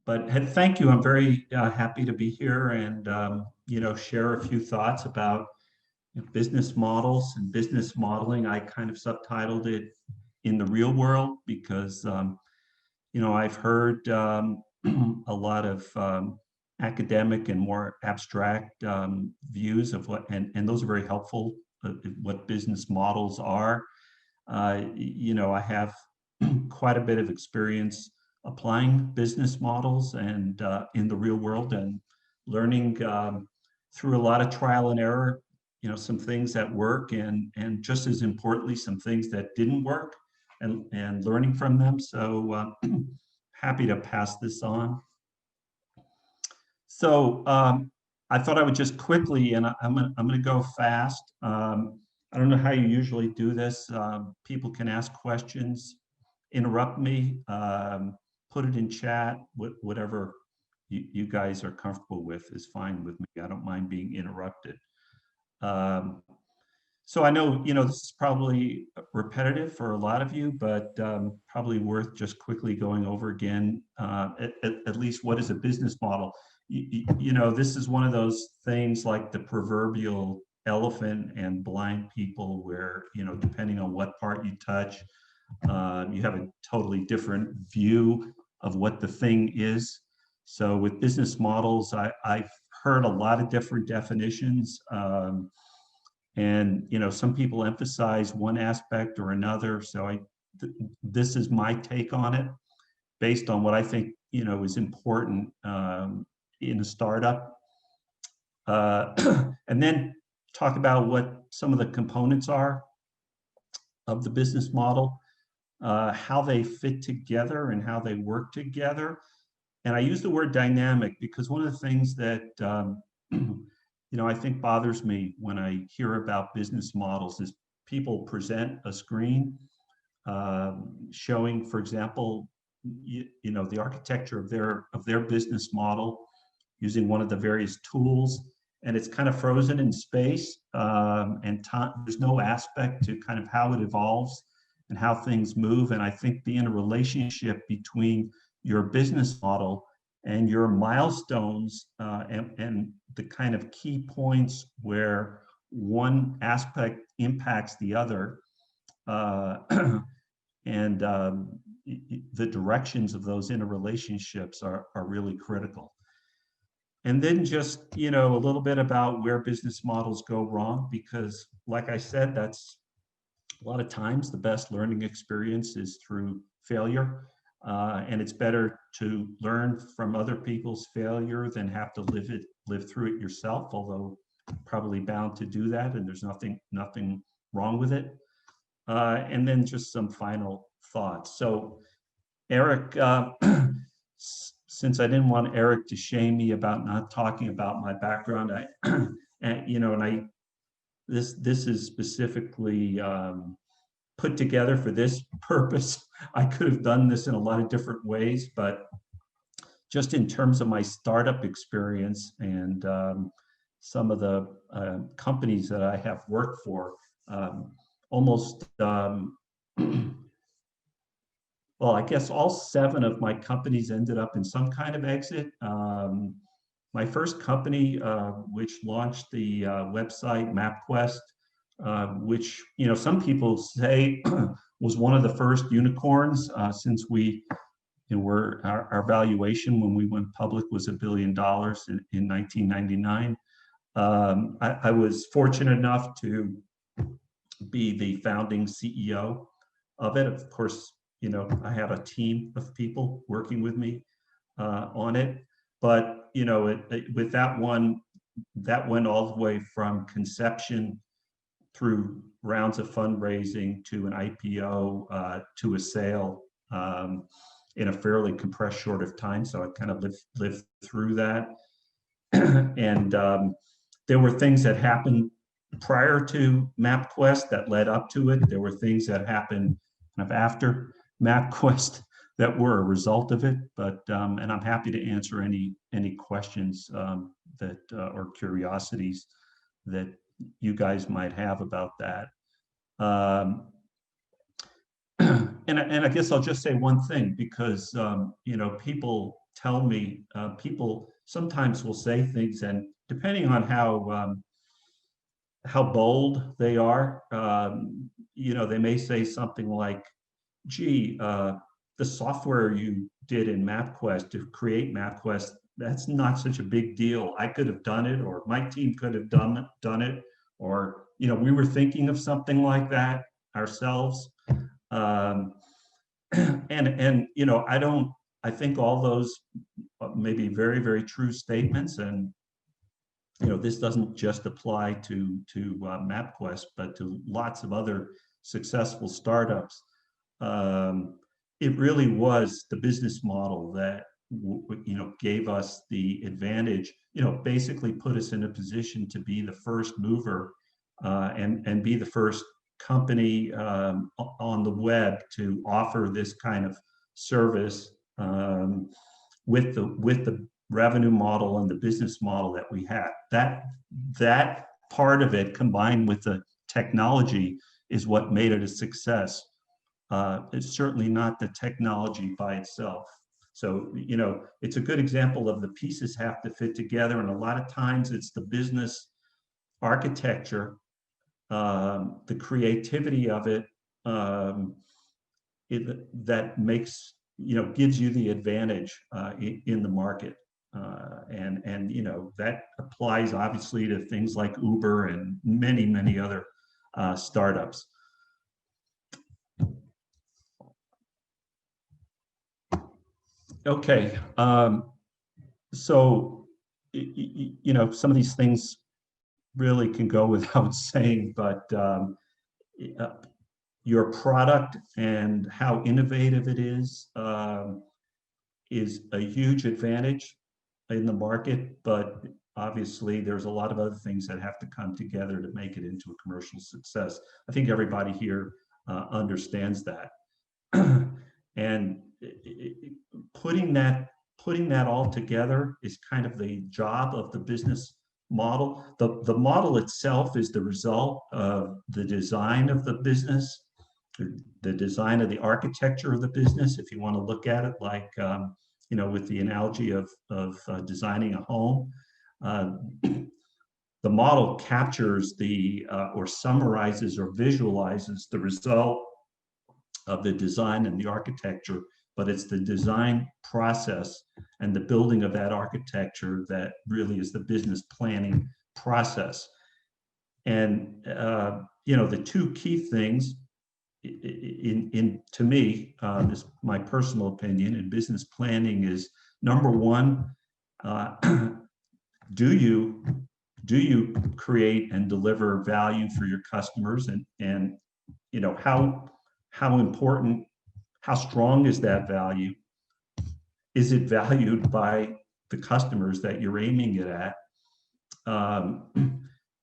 But thank you. I'm very happy to be here and share a few thoughts about business models and business modeling. I kind of subtitled it "In the Real World" because I've heard a lot of academic and more abstract views of and those are very helpful. What business models are. I have quite a bit of experience applying business models and in the real world and learning through a lot of trial and error, some things that work and just as importantly, some things that didn't work and learning from them. So happy to pass this on. So I thought I would just quickly, and I'm gonna go fast. I don't know how you usually do this. People can ask questions, interrupt me, put it in chat, whatever you guys are comfortable with is fine with me. I don't mind being interrupted. So I know, this is probably repetitive for a lot of you, but probably worth just quickly going over again, at least what is a business model. This is one of those things like the proverbial elephant and blind people where, depending on what part you touch, you have a totally different view of what the thing is. So with business models, I've heard a lot of different definitions. And, some people emphasize one aspect or another. So this is my take on it based on what I think, is important in a startup. And then talk about what some of the components are of the business model, how they fit together and how they work together. And I use the word dynamic because one of the things that I think bothers me when I hear about business models is people present a screen showing, for example, the architecture of their business model using one of the various tools, and it's kind of frozen in space, and there's no aspect to kind of how it evolves and how things move. And I think being a relationship between your business model and your milestones and the kind of key points where one aspect impacts the other, and the directions of those interrelationships are really critical. And then just, a little bit about where business models go wrong, because like I said, that's a lot of times the best learning experience is through failure. And it's better to learn from other people's failure than have to live through it yourself, although probably bound to do that, and there's nothing wrong with it. And then just some final thoughts. So Eric, since I didn't want Eric to shame me about not talking about my background, this is specifically put together for this purpose. I could have done this in a lot of different ways, but just in terms of my startup experience and some of the companies that I have worked for, well, I guess all 7 of my companies ended up in some kind of exit. My first company, which launched the website MapQuest, which some people say was one of the first unicorns, since we our valuation when we went public was $1 billion in 1999. I was fortunate enough to be the founding CEO of it. Of course, I had a team of people working with me on it, but with that one, that went all the way from conception through rounds of fundraising to an IPO to a sale in a fairly compressed short of time. So I kind of lived through that. And there were things that happened prior to MapQuest that led up to it. There were things that happened kind of after MapQuest that were a result of it. But and I'm happy to answer any questions that or curiosities that you guys might have about that. And I guess I'll just say one thing, because people tell me, people sometimes will say things, and depending on how bold they are, they may say something like, gee, the software you did in MapQuest to create MapQuest, that's not such a big deal. I could have done it, or my team could have done it, or we were thinking of something like that ourselves. Um, I think all those may be very, very true statements, and this doesn't just apply to MapQuest, but to lots of other successful startups. It really was the business model that gave us the advantage. Basically put us in a position to be the first mover, and be the first company on the web to offer this kind of service, with the revenue model and the business model that we had. That part of it, combined with the technology, is what made it a success. It's certainly not the technology by itself. So, it's a good example of the pieces have to fit together, and a lot of times it's the business architecture, the creativity of it, that makes, gives you the advantage in the market. And that applies obviously to things like Uber and many, many other startups. Okay, so some of these things really can go without saying, but your product and how innovative it is a huge advantage in the market, but obviously there's a lot of other things that have to come together to make it into a commercial success. I think everybody here understands that. And putting that all together is kind of the job of the business model. The model itself is the result of the design of the business, the design of the architecture of the business, if you want to look at it like, with the analogy of designing a home. The model captures or summarizes or visualizes the result of the design and the architecture, but it's the design process and the building of that architecture that really is the business planning process. And the two key things to me, is my personal opinion in business planning, is number one, do you create and deliver value for your customers, and how important, how strong is that value? Is it valued by the customers that you're aiming it at?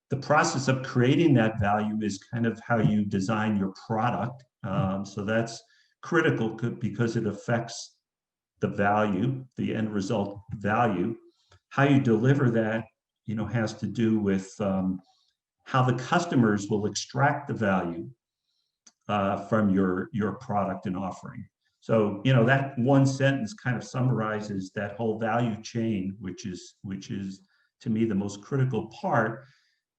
The process of creating that value is kind of how you design your product. So that's critical because it affects the value, the end result value. How you deliver that, has to do with how the customers will extract the value from your product and offering. So, that one sentence kind of summarizes that whole value chain, which is to me the most critical part.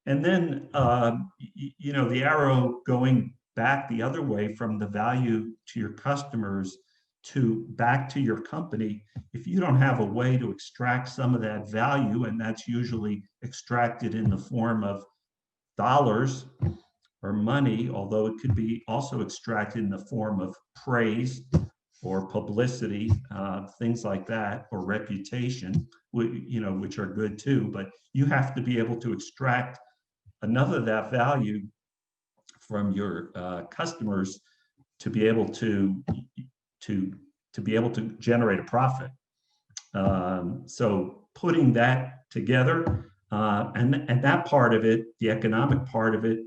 And then, the arrow going back the other way from the value to your customers to back to your company. If you don't have a way to extract some of that value, and that's usually extracted in the form of dollars or money, although it could be also extracted in the form of praise or publicity, things like that, or reputation, which are good too. But you have to be able to extract enough of that value from your customers to be able to generate a profit. So putting that together, and that part of it, the economic part of it,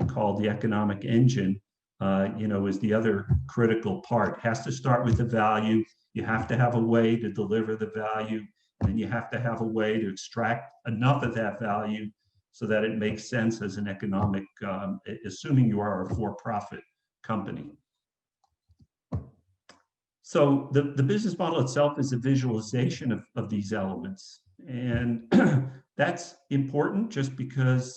called the economic engine, is the other critical part. It has to start with the value. You have to have a way to deliver the value, and then you have to have a way to extract enough of that value so that it makes sense as an economic, assuming you are a for-profit company. So the business model itself is a visualization of these elements. And that's important just because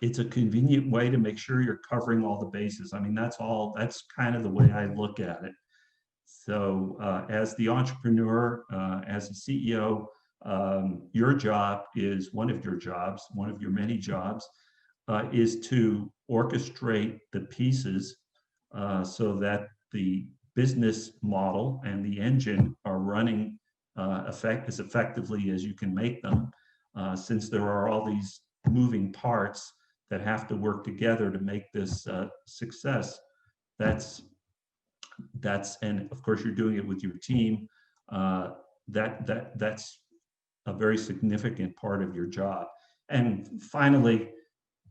it's a convenient way to make sure you're covering all the bases. I mean, that's kind of the way I look at it. So as the entrepreneur, as a CEO, your job is one of your jobs, one of your many jobs, is to orchestrate the pieces so that the business model and the engine are running as effectively as you can make them, since there are all these moving parts that have to work together to make this success. That's and of course you're doing it with your team. That's a very significant part of your job. And finally,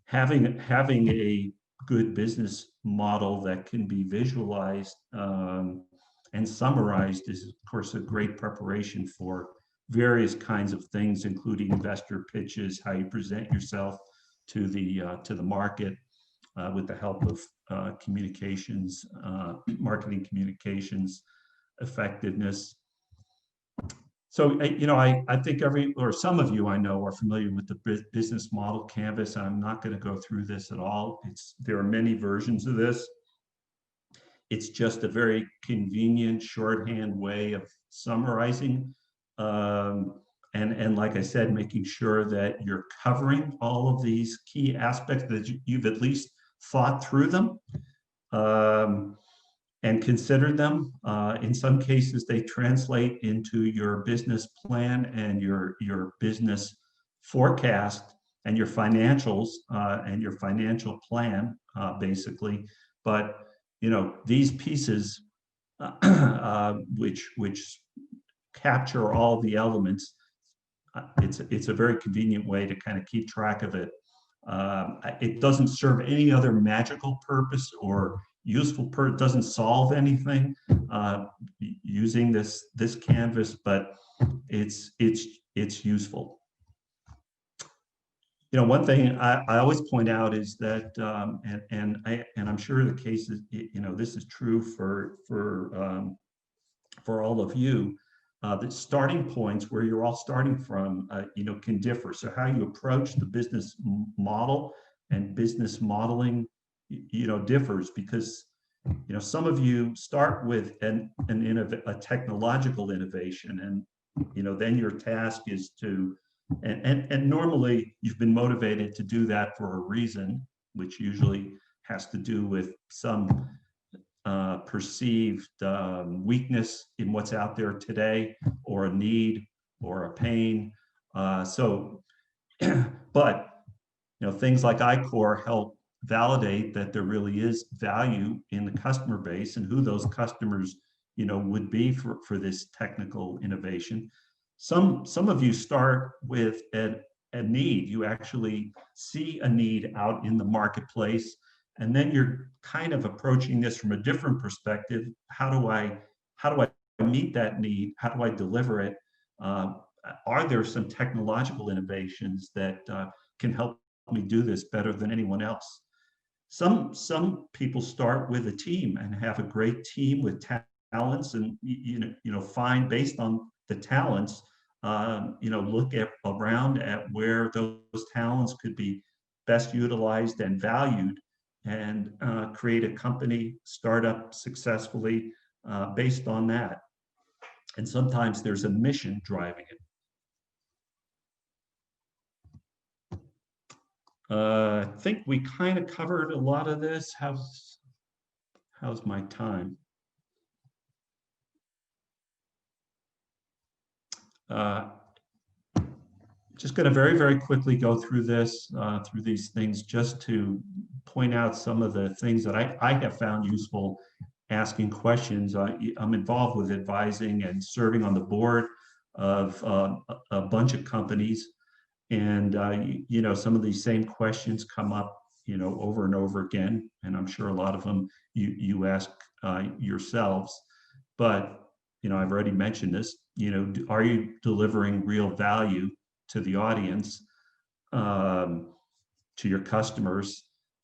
having a good business model that can be visualized and summarized is, of course, a great preparation for various kinds of things, including investor pitches, how you present yourself to the market with the help of communications, marketing communications, effectiveness. So, I think some of you I know are familiar with the business model canvas. I'm not going to go through this at all. There are many versions of this. It's just a very convenient shorthand way of summarizing. And like I said, making sure that you're covering all of these key aspects, that you've at least thought through them. And consider them. In some cases, they translate into your business plan and your business forecast and your financials and your financial plan, basically. But these pieces, which capture all the elements, it's a very convenient way to kind of keep track of it. It doesn't serve any other magical purpose or useful it doesn't solve anything using this canvas, but it's useful. One thing I always point out is that, and I'm sure the case is, this is true for all of you. The starting points where you're all starting from, can differ. So how you approach the business model and business modeling, differs, because some of you start with a technological innovation, and then your task is to, and normally you've been motivated to do that for a reason, which usually has to do with some perceived weakness in what's out there today, or a need or a pain. But things like iCore help validate that there really is value in the customer base and who those customers would be for this technical innovation. Some of you start with a need. You actually see a need out in the marketplace, and then you're kind of approaching this from a different perspective. How do I meet that need? How do I deliver it? Are there some technological innovations that can help me do this better than anyone else? Some people start with a team and have a great team with talents, and find, based on the talents, look around at where those talents could be best utilized and valued, and create a company, startup successfully based on that. And sometimes there's a mission driving it. I think we kind of covered a lot of this. How's my time? Just going to very, very quickly go through through these things, just to point out some of the things that I have found useful asking questions. I'm involved with advising and serving on the board of a bunch of companies. And, some of these same questions come up, over and over again. And I'm sure a lot of them you ask yourselves. But, I've already mentioned this, are you delivering real value to the audience, to your customers?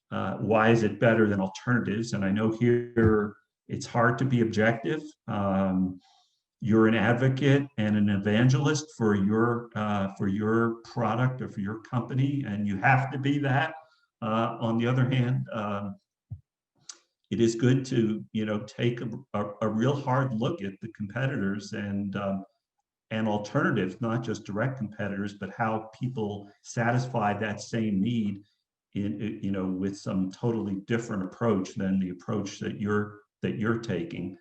Why is it better than alternatives? And I know here, It's hard to be objective. You're an advocate and an evangelist for your product or for your company, and you have to be that. On the other hand, it is good to take a real hard look at the competitors and alternatives, not just direct competitors, but how people satisfy that same need with some totally different approach than the approach that you're taking.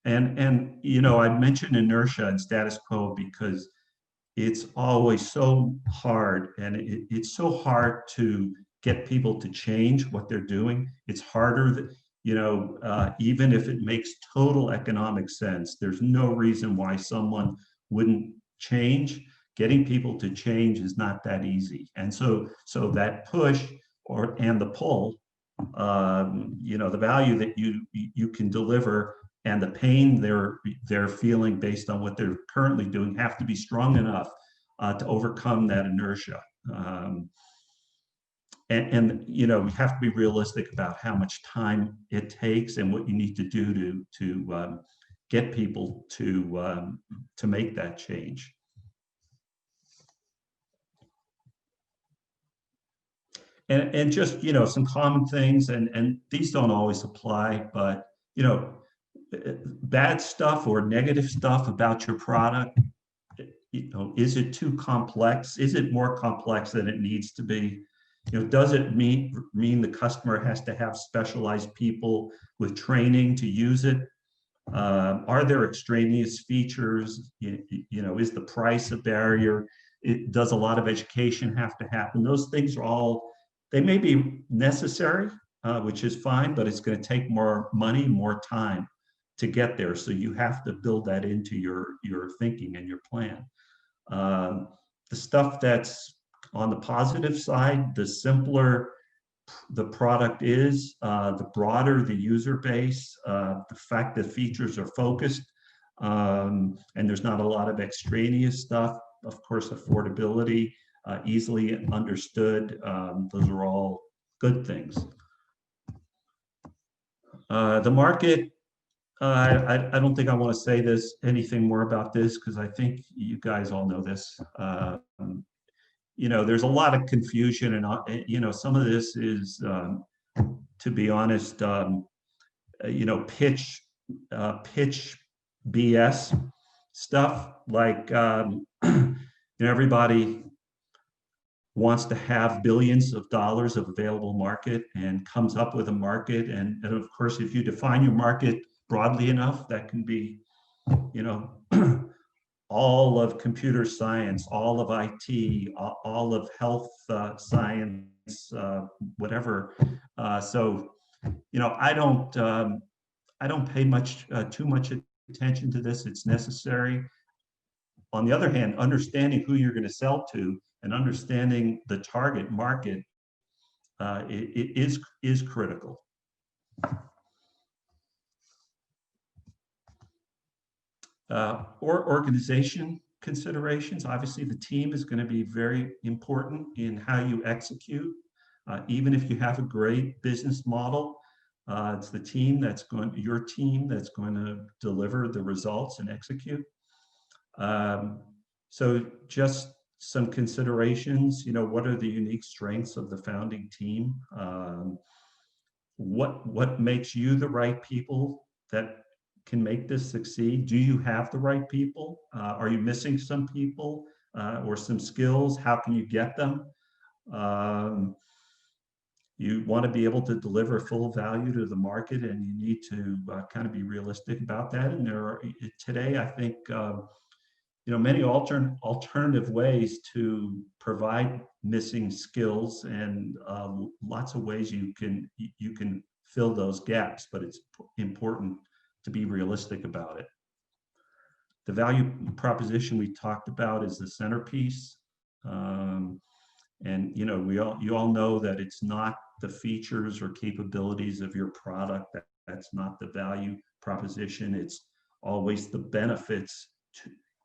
And I mentioned inertia and status quo because it's always so hard, and it's so hard to get people to change what they're doing. It's harder, even if it makes total economic sense, there's no reason why someone wouldn't change. Getting people to change is not that easy. And so that push and the pull, the value that you can deliver and the pain they're feeling based on what they're currently doing have to be strong enough to overcome that inertia. And we have to be realistic about how much time it takes and what you need to do to get people to make that change. And just some common things, and these don't always apply, but bad stuff or negative stuff about your product, is it too complex? Is it more complex than it needs to be? Does it mean the customer has to have specialized people with training to use it? Are there extraneous features? Is the price a barrier? Does a lot of education have to happen? Those things are all, they may be necessary, which is fine, but it's going to take more money, more time to get there. So you have to build that into your thinking and your plan. The stuff that's on the positive side, the simpler the product is, the broader the user base, the fact that features are focused, and there's not a lot of extraneous stuff. Of course, affordability, easily understood. Those are all good things. The market, I don't think I want to say anything more about this because I think you guys all know this. There's a lot of confusion, and some of this is, to be honest, pitch BS stuff. Like everybody wants to have billions of dollars of available market and comes up with a market, and of course, if you define your market broadly enough, that can be, all of computer science, all of IT, all of health science, whatever. So, I don't pay too much attention to this. It's necessary. On the other hand, understanding who you're going to sell to and understanding the target market is critical. Or organization considerations. Obviously, the team is going to be very important in how you execute. Even if you have a great business model, it's the team your team that's going to deliver the results and execute. So just some considerations, what are the unique strengths of the founding team? What makes you the right people that can make this succeed? Do you have the right people? Are you missing some people or some skills? How can you get them? You want to be able to deliver full value to the market, and you need to kind of be realistic about that. And there are today, I think, many alternative ways to provide missing skills, and lots of ways you can fill those gaps. But it's important to be realistic about it. The value proposition we talked about is the centerpiece. And you all know that it's not the features or capabilities of your product. That's not the value proposition. It's always the benefits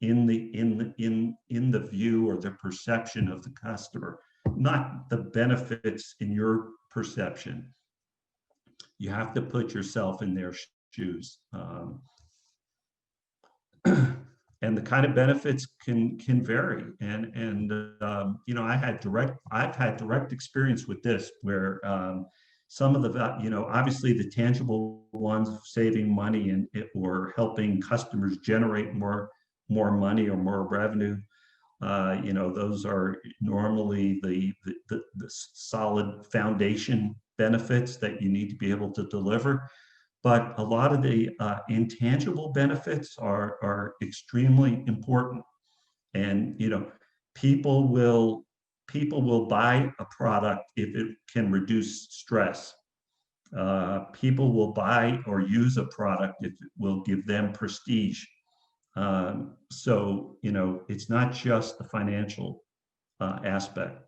in the view or the perception of the customer, not the benefits in your perception. You have to put yourself in their choose. And the kind of benefits can vary. And you know, I've had direct experience with this, where some of the, you know, obviously the tangible ones, saving money and or helping customers generate more money or more revenue. You know, those are normally the solid foundation benefits that you need to be able to deliver. But a lot of the intangible benefits are extremely important. And you know, people will buy a product if it can reduce stress. People will buy or use a product if it will give them prestige. So you know, it's not just the financial aspect.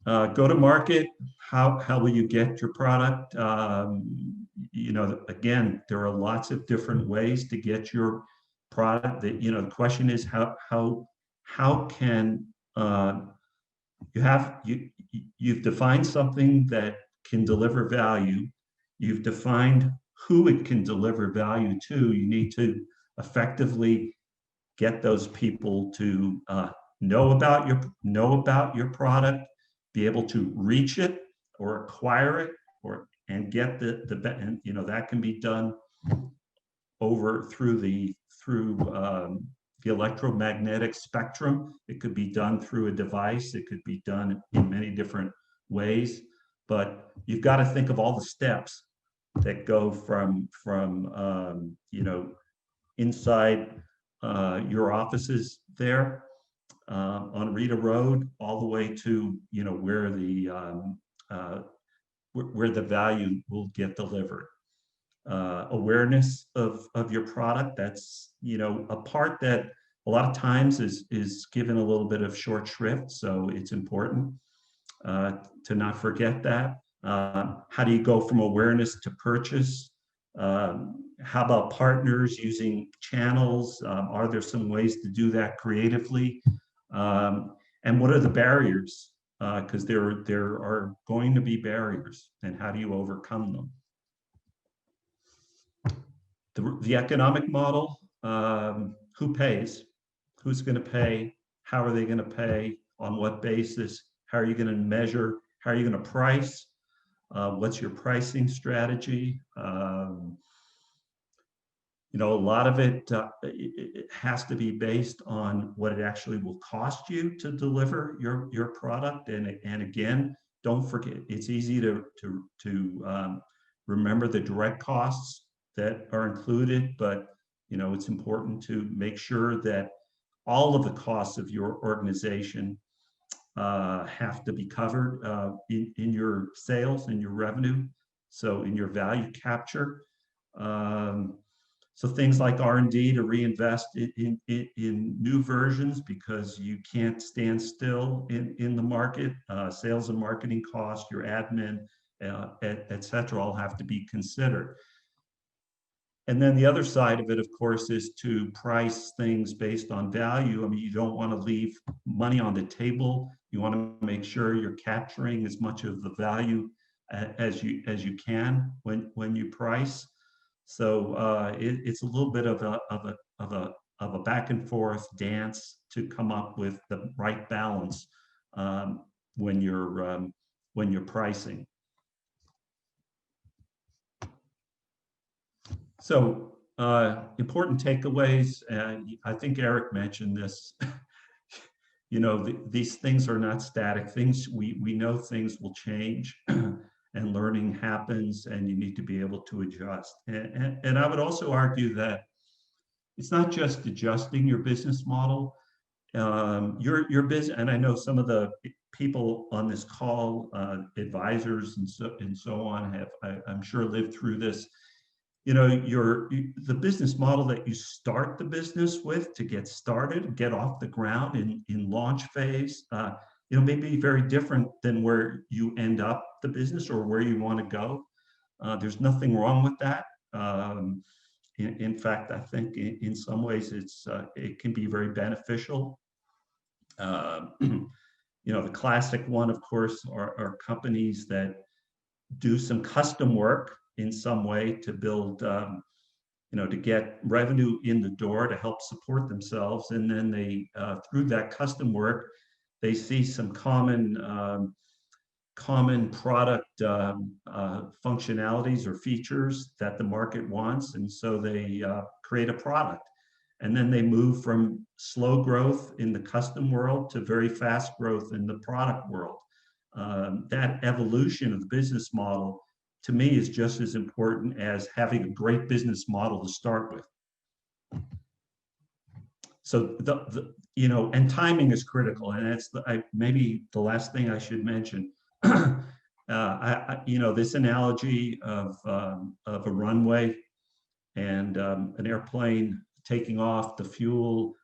Go to market. How will you get your product? You know, again, there are lots of different ways to get your product. That, you know, the question is how can you've defined something that can deliver value. You've defined who it can deliver value to. You need to effectively get those people to know about your product, be able to reach it or acquire it, and get and you know, that can be done through the electromagnetic spectrum. It could be done through a device. It could be done in many different ways. But you've got to think of all the steps that go from you know, inside your offices there on Rita Road, all the way to, you know, where the value will get delivered. Awareness of your product, that's, you know, a part that a lot of times is given a little bit of short shrift. So it's important to not forget that. How do you go from awareness to purchase? How about partners, using channels? Are there some ways to do that creatively? And what are the barriers? Because there are going to be barriers, and how do you overcome them? The economic model, who pays? Who's going to pay? How are they going to pay? On what basis? How are you going to measure? How are you going to price? What's your pricing strategy? You know, a lot of it has to be based on what it actually will cost you to deliver your product. And again, don't forget, it's easy to remember the direct costs that are included, but you know, it's important to make sure that all of the costs of your organization have to be covered in your sales and your revenue, so in your value capture. So things like R&D to reinvest in new versions, because you can't stand still in the market. Sales and marketing costs, your admin, et cetera, all have to be considered. And then the other side of it, of course, is to price things based on value. I mean, you don't want to leave money on the table. You want to make sure you're capturing as much of the value as you can when you price. So it's a little bit of a back and forth dance to come up with the right balance when you're pricing. So important takeaways, and I think Eric mentioned this. You know, these things are not static things. We know things will change. And learning happens, and you need to be able to adjust. And I would also argue that it's not just adjusting your business model. Your business, and I know some of the people on this call, advisors and so on, have I'm sure lived through this. You know, the business model that you start the business with to get started, get off the ground in launch phase, you know, may be very different than where you end up the business or where you want to go. There's nothing wrong with that. In fact, I think in some ways it can be very beneficial. You know, the classic one, of course, are companies that do some custom work in some way to build, to get revenue in the door to help support themselves. And then they, through that custom work, they see some common product functionalities or features that the market wants. And so they create a product. And then they move from slow growth in the custom world to very fast growth in the product world. That evolution of the business model, to me, is just as important as having a great business model to start with. So and timing is critical, and that's maybe the last thing I should mention. This analogy of a runway and an airplane taking off, the fuel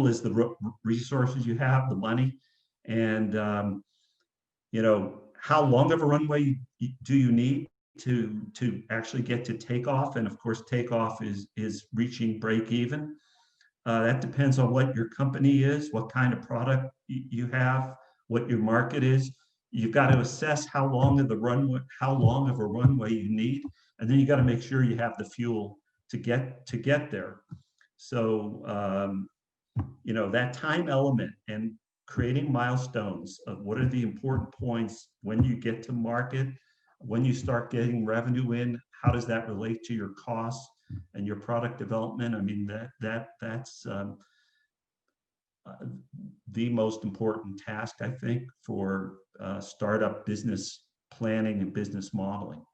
is the resources you have, the money, and how long of a runway do you need to actually get to takeoff? And of course, takeoff is reaching break even. That depends on what your company is, what kind of product you have, what your market is. You've got to assess how long of a runway you need, and then you got to make sure you have the fuel to get there. So that time element and creating milestones of what are the important points when you get to market, when you start getting revenue in, how does that relate to your costs and your product development? I mean, that's the most important task, I think, for startup business planning and business modeling.